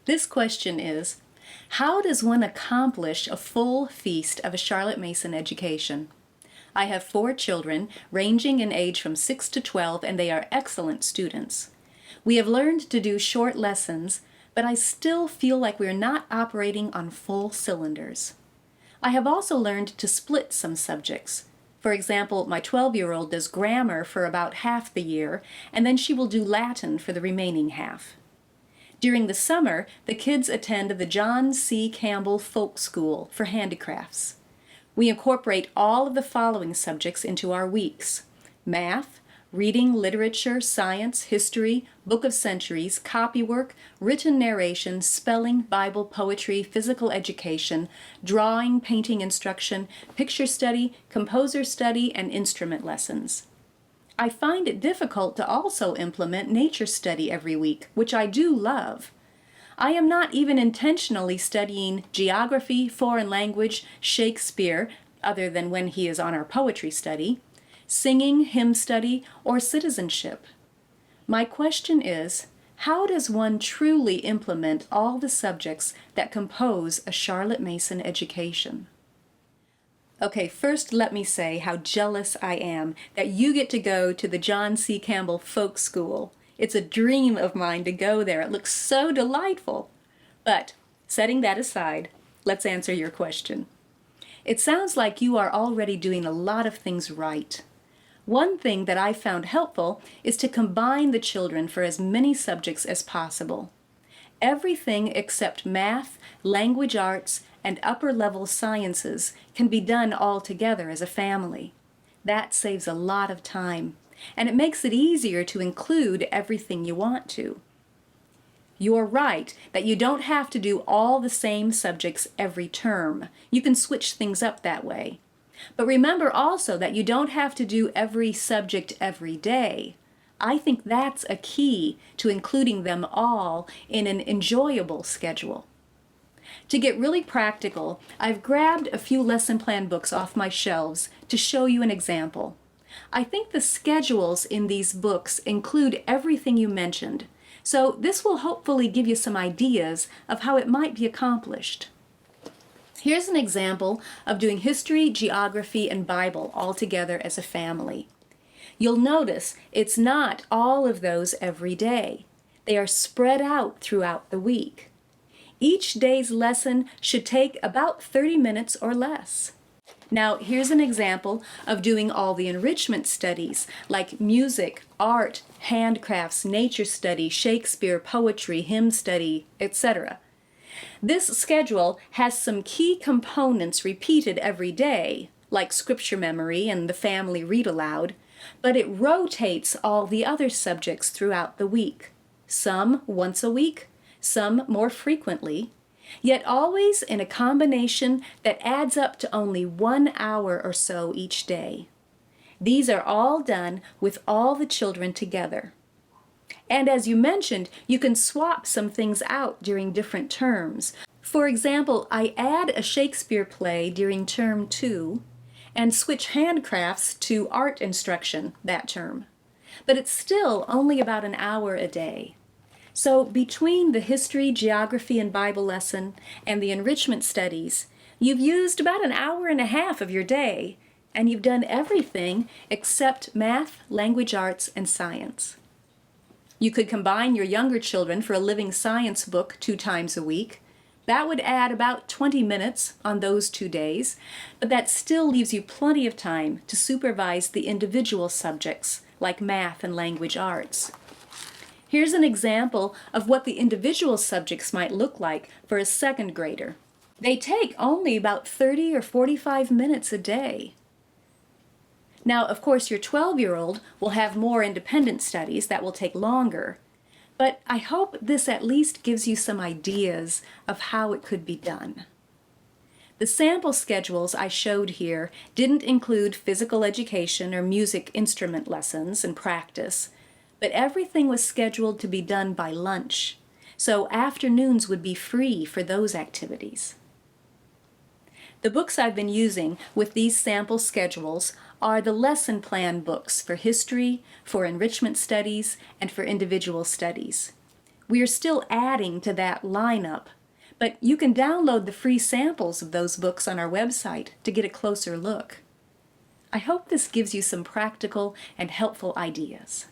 This question is, how does one accomplish a full feast of a Charlotte Mason education? I have 4 children, ranging in age from 6 to 12, and they are excellent students. We have learned to do short lessons, but I still feel like we're not operating on full cylinders. I have also learned to split some subjects. For example, my 12-year-old does grammar for about half the year, and then she will do Latin for the remaining half. During the summer, the kids attend the John C. Campbell Folk School for handicrafts. We incorporate all of the following subjects into our weeks: math, reading, literature, science, history, book of centuries, copywork, written narration, spelling, Bible, poetry, physical education, drawing, painting instruction, picture study, composer study, and instrument lessons. I find it difficult to also implement nature study every week, which I do love. I am not even intentionally studying geography, foreign language, Shakespeare, other than when he is on our poetry study, singing, hymn study, or citizenship. My question is, how does one truly implement all the subjects that compose a Charlotte Mason education? Okay, first let me say how jealous I am that you get to go to the John C. Campbell Folk School. It's a dream of mine to go there. It looks so delightful. But setting that aside, let's answer your question. It sounds like you are already doing a lot of things right. One thing that I found helpful is to combine the children for as many subjects as possible. Everything except math, language arts, and upper-level sciences can be done all together as a family. That saves a lot of time, and it makes it easier to include everything you want to. You're right that you don't have to do all the same subjects every term. You can switch things up that way. But remember also that you don't have to do every subject every day. I think that's a key to including them all in an enjoyable schedule. To get really practical, I've grabbed a few lesson plan books off my shelves to show you an example. I think the schedules in these books include everything you mentioned, so this will hopefully give you some ideas of how it might be accomplished. Here's an example of doing history, geography, and Bible all together as a family. You'll notice it's not all of those every day. They are spread out throughout the week. Each day's lesson should take about 30 minutes or less. Now, here's an example of doing all the enrichment studies like music, art, handcrafts, nature study, Shakespeare, poetry, hymn study, etc. This schedule has some key components repeated every day, like scripture memory and the family read aloud, but it rotates all the other subjects throughout the week, some once a week, some more frequently, yet always in a combination that adds up to only 1 hour or so each day. These are all done with all the children together. And as you mentioned, you can swap some things out during different terms. For example, I add a Shakespeare play during term 2 and switch handcrafts to art instruction that term. But it's still only about an hour a day. So between the history, geography, and Bible lesson and the enrichment studies, you've used about an hour and a half of your day, and you've done everything except math, language arts, and science. You could combine your younger children for a living science book 2 times a week. That would add about 20 minutes on those 2 days, but that still leaves you plenty of time to supervise the individual subjects like math and language arts. Here's an example of what the individual subjects might look like for a 2nd grader. They take only about 30 or 45 minutes a day. Now, of course, your 12-year-old will have more independent studies that will take longer, but I hope this at least gives you some ideas of how it could be done. The sample schedules I showed here didn't include physical education or music instrument lessons and practice, but everything was scheduled to be done by lunch, so afternoons would be free for those activities. The books I've been using with these sample schedules are the lesson plan books for history, for enrichment studies, and for individual studies. We are still adding to that lineup, but you can download the free samples of those books on our website to get a closer look. I hope this gives you some practical and helpful ideas.